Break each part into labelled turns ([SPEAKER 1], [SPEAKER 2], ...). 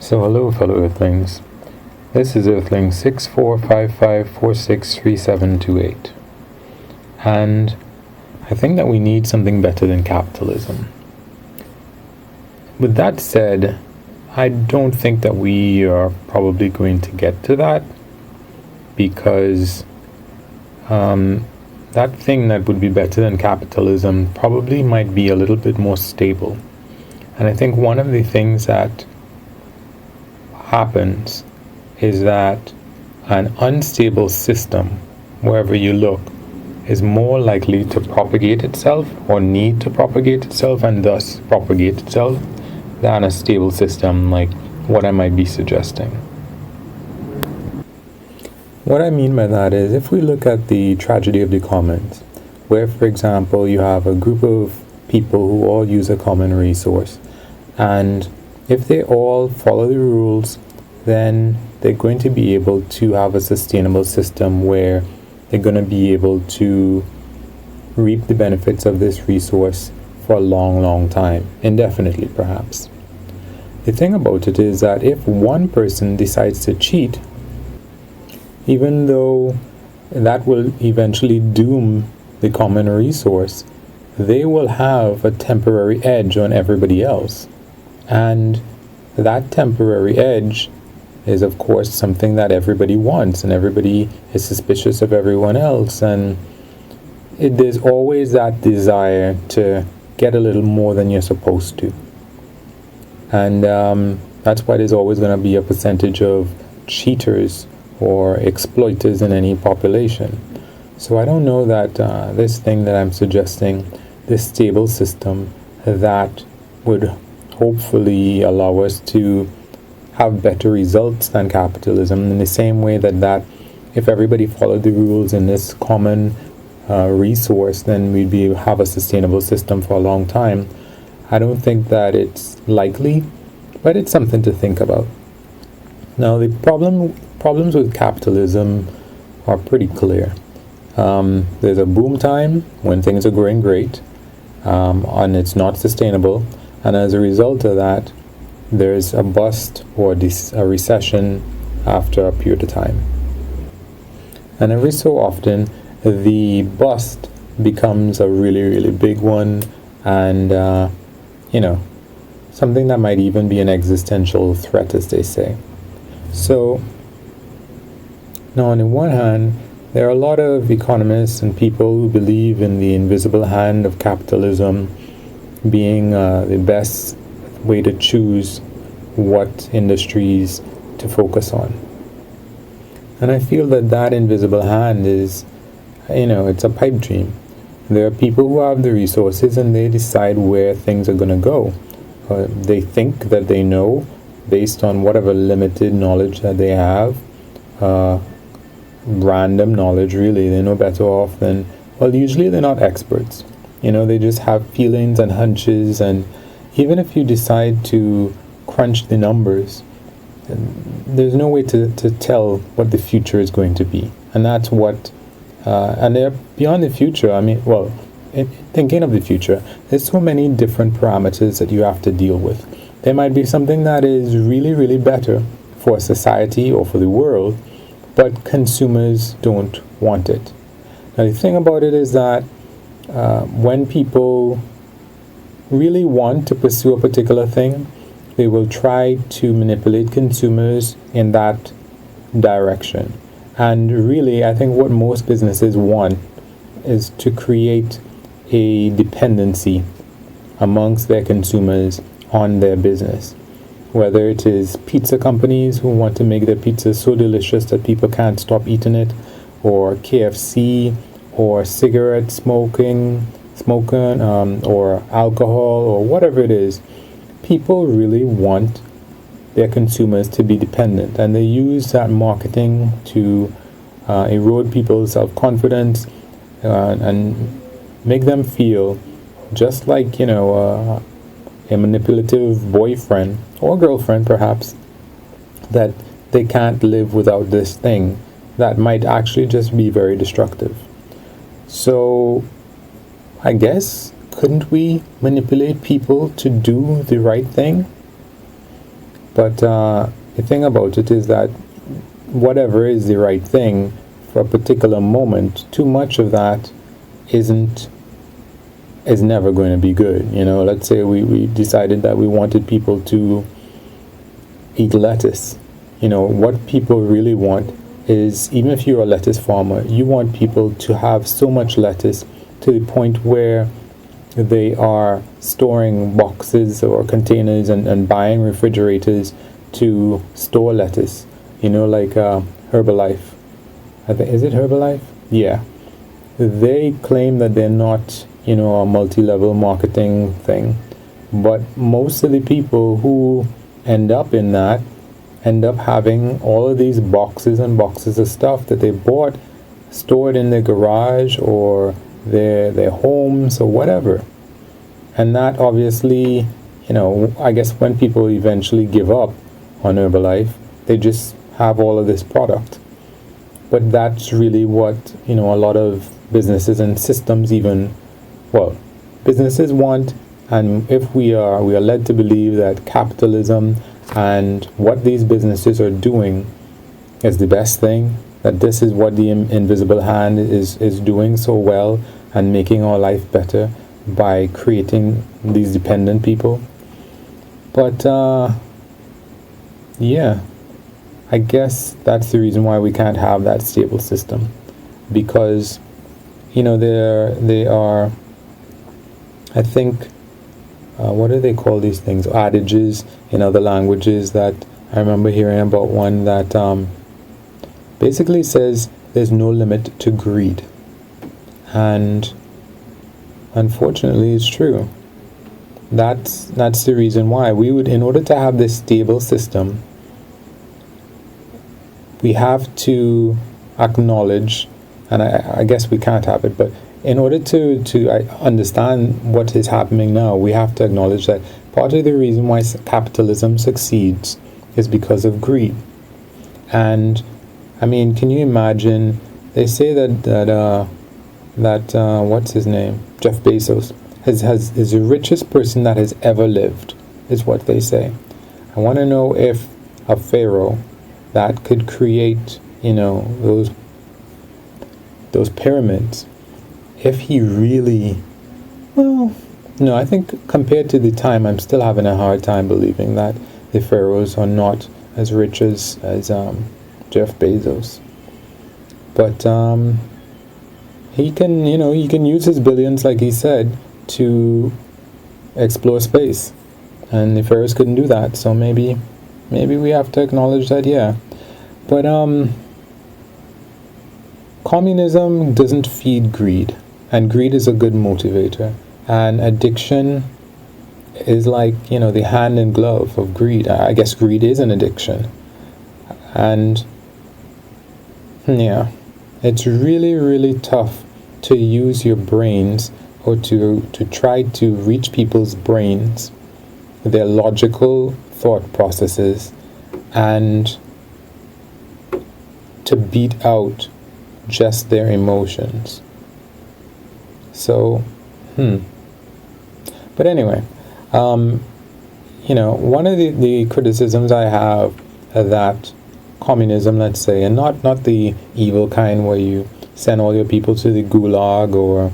[SPEAKER 1] So hello fellow Earthlings, this is Earthling 6455463728, and I think that we need something better than capitalism. With that said, I don't think that we are probably going to get to that, because that thing that would be better than capitalism probably might be a little bit more stable. And I think one of the things that happens is that an unstable system, wherever you look, is more likely to propagate itself or need to propagate itself and thus propagate itself than a stable system like what I might be suggesting. What I mean by that is, if we look at the tragedy of the commons, where, for example, you have a group of people who all use a common resource, and if they all follow the rules, then they're going to be able to have a sustainable system where they're going to be able to reap the benefits of this resource for a long, long time, indefinitely perhaps. The thing about it is that if one person decides to cheat, even though that will eventually doom the common resource, they will have a temporary edge on everybody else. And that temporary edge is, of course, something that everybody wants, and everybody is suspicious of everyone else, and there's always that desire to get a little more than you're supposed to. And that's why there's always going to be a percentage of cheaters or exploiters in any population. So I don't know that this thing that I'm suggesting, this stable system that would hopefully allow us to have better results than capitalism, in the same way that if everybody followed the rules in this common resource, then we'd have a sustainable system for a long time. I don't think that it's likely, but it's something to think about. Now, the problems with capitalism are pretty clear. There's a boom time when things are going great, and it's not sustainable, and as a result of that, there's a bust or a recession after a period of time. And every so often, the bust becomes a really, really big one, and something that might even be an existential threat, as they say. So, now on the one hand, there are a lot of economists and people who believe in the invisible hand of capitalism being the best way to choose what industries to focus on. And I feel that invisible hand is, it's a pipe dream. There are people who have the resources and they decide where things are going to go. They think that they know, based on whatever limited knowledge that they have, random knowledge really. They know better off than, well, usually they're not experts. They just have feelings and hunches, and even if you decide to crunch the numbers, there's no way to tell what the future is going to be. And that's what, and they're beyond the future. Thinking of the future, there's so many different parameters that you have to deal with. There might be something that is really, really better for society or for the world, but consumers don't want it. Now, the thing about it is that when people really want to pursue a particular thing, they will try to manipulate consumers in that direction. And really, I think what most businesses want is to create a dependency amongst their consumers on their business. Whether it is pizza companies who want to make their pizza so delicious that people can't stop eating it, or KFC, or cigarette smoking, or alcohol, or whatever it is. People really want their consumers to be dependent, and they use that marketing to erode people's self-confidence and make them feel just like, a manipulative boyfriend or girlfriend perhaps, that they can't live without this thing that might actually just be very destructive. So I guess, couldn't we manipulate people to do the right thing? But the thing about it is that whatever is the right thing for a particular moment, too much of that isn't is never going to be good. Let's say we decided that we wanted people to eat lettuce. What people really want is, even if you're a lettuce farmer, you want people to have so much lettuce to the point where they are storing boxes or containers and buying refrigerators to store lettuce. Like Herbalife. Is it Herbalife? Yeah. They claim that they're not, a multi-level marketing thing. But most of the people who end up in that end up having all of these boxes and boxes of stuff that they bought stored in their garage or their homes or whatever. And that obviously, I guess when people eventually give up on Herbalife, they just have all of this product. But that's really what, a lot of businesses and systems businesses want. And if we are led to believe that capitalism and what these businesses are doing is the best thing, that this is what the invisible hand is doing so well and making our life better by creating these dependent people. But yeah, I guess that's the reason why we can't have that stable system, because they are, I think, what do they call these things? Adages in other languages. That I remember hearing about one that basically says there's no limit to greed. And unfortunately, it's true. That's the reason why we would, in order to have this stable system, we have to acknowledge, and I guess we can't have it, but in order to understand what is happening now, we have to acknowledge that part of the reason why capitalism succeeds is because of greed. And I mean, can you imagine? They say that what's his name? Jeff Bezos is the richest person that has ever lived, is what they say. I want to know if a pharaoh that could create, those pyramids, if he really, no, I think compared to the time, I'm still having a hard time believing that the pharaohs are not as rich as Jeff Bezos. But he can use his billions, like he said, to explore space, and the pharaohs couldn't do that. So maybe we have to acknowledge that, yeah. But communism doesn't feed greed, and greed is a good motivator. And addiction is like, the hand in glove of greed. I guess greed is an addiction. And yeah, it's really, really tough to use your brains, or to try to reach people's brains, their logical thought processes, and to beat out just their emotions. So, But anyway, one of the criticisms I have that communism, let's say, and not the evil kind where you send all your people to the gulag, or,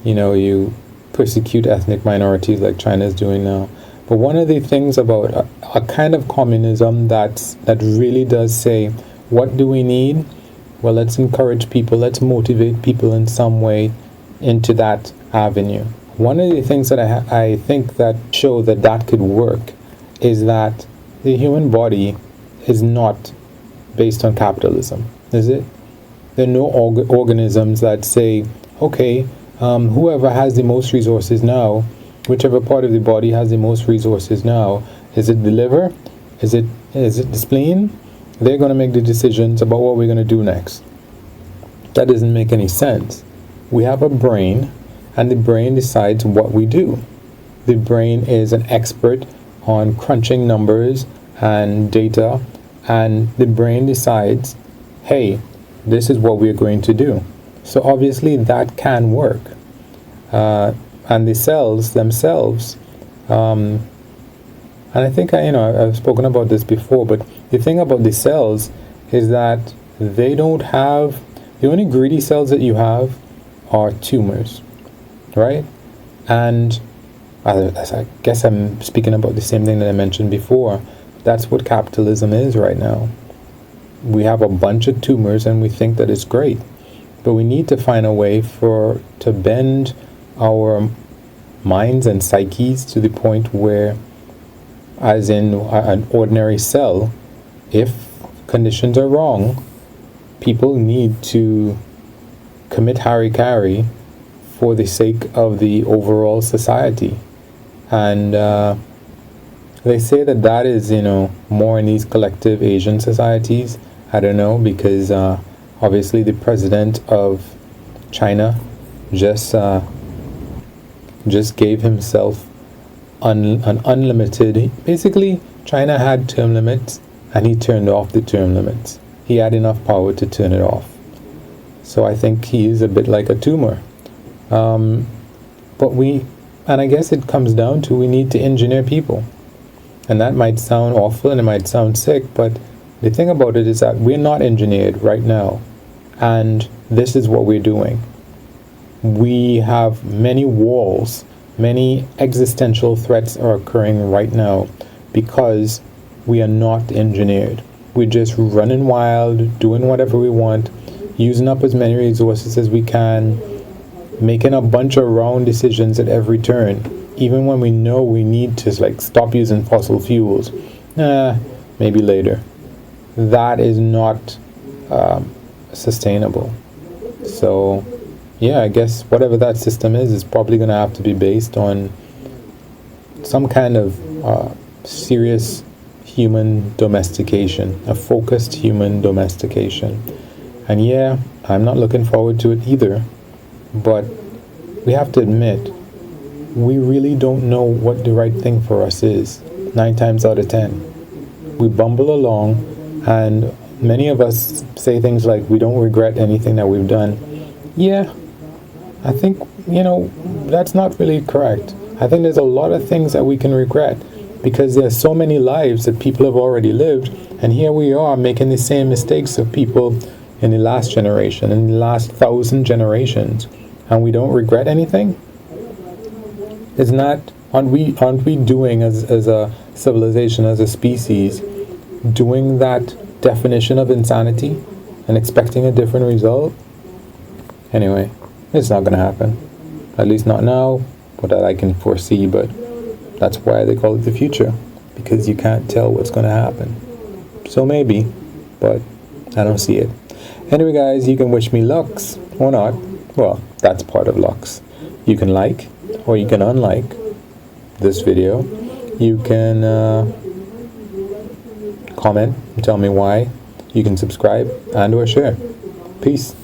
[SPEAKER 1] you persecute ethnic minorities like China is doing now. But one of the things about a kind of communism that really does say, what do we need? Well, let's encourage people, let's motivate people in some way into that avenue. One of the things that I think that show that could work is that the human body is not based on capitalism, is it? There are no organisms that say, okay, whoever has the most resources now, whichever part of the body has the most resources now, is it the liver? Is it the spleen? They're going to make the decisions about what we're going to do next. That doesn't make any sense. We have a brain, and the brain decides what we do. The brain is an expert on crunching numbers and data, and the brain decides, hey, this is what we're going to do. So obviously that can work. And the cells themselves, And I think I've spoken about this before, but the thing about the cells is that they don't have, the only greedy cells that you have are tumors, right? And I guess I'm speaking about the same thing that I mentioned before. That's what capitalism is right now. We have a bunch of tumors and we think that it's great, but we need to find a way to bend our minds and psyches to the point where, as in an ordinary cell, if conditions are wrong, people need to commit harikari for the sake of the overall society. And they say that is, more in these collective Asian societies. I don't know, because obviously the president of China just gave himself an unlimited. Basically, China had term limits, and he turned off the term limits. He had enough power to turn it off. So I think he is a bit like a tumor. And I guess it comes down to, we need to engineer people. And that might sound awful and it might sound sick, but the thing about it is that we're not engineered right now. And this is what we're doing. We have many walls, many existential threats are occurring right now because we are not engineered. We're just running wild, doing whatever we want, using up as many resources as we can, making a bunch of wrong decisions at every turn, even when we know we need to stop using fossil fuels. Maybe later. That is not sustainable. So yeah, I guess whatever that system is probably going to have to be based on some kind of serious human domestication, a focused human domestication. And yeah, I'm not looking forward to it either, but we have to admit, we really don't know what the right thing for us is, 9 times out of 10. We bumble along, and many of us say things like, we don't regret anything that we've done. Yeah, I think, that's not really correct. I think there's a lot of things that we can regret, because there's so many lives that people have already lived, and here we are making the same mistakes of people in the last generation, in the last 1,000 generations, and we don't regret anything? Aren't we doing as a civilization, as a species, doing that definition of insanity and expecting a different result? Anyway, it's not going to happen. At least not now, but that I can foresee, but that's why they call it the future, because you can't tell what's going to happen. So maybe, but I don't see it. Anyway, guys, you can wish me lucks or not. Well, that's part of lucks. You can like or you can unlike this video. You can comment and tell me why. You can subscribe and or share. Peace.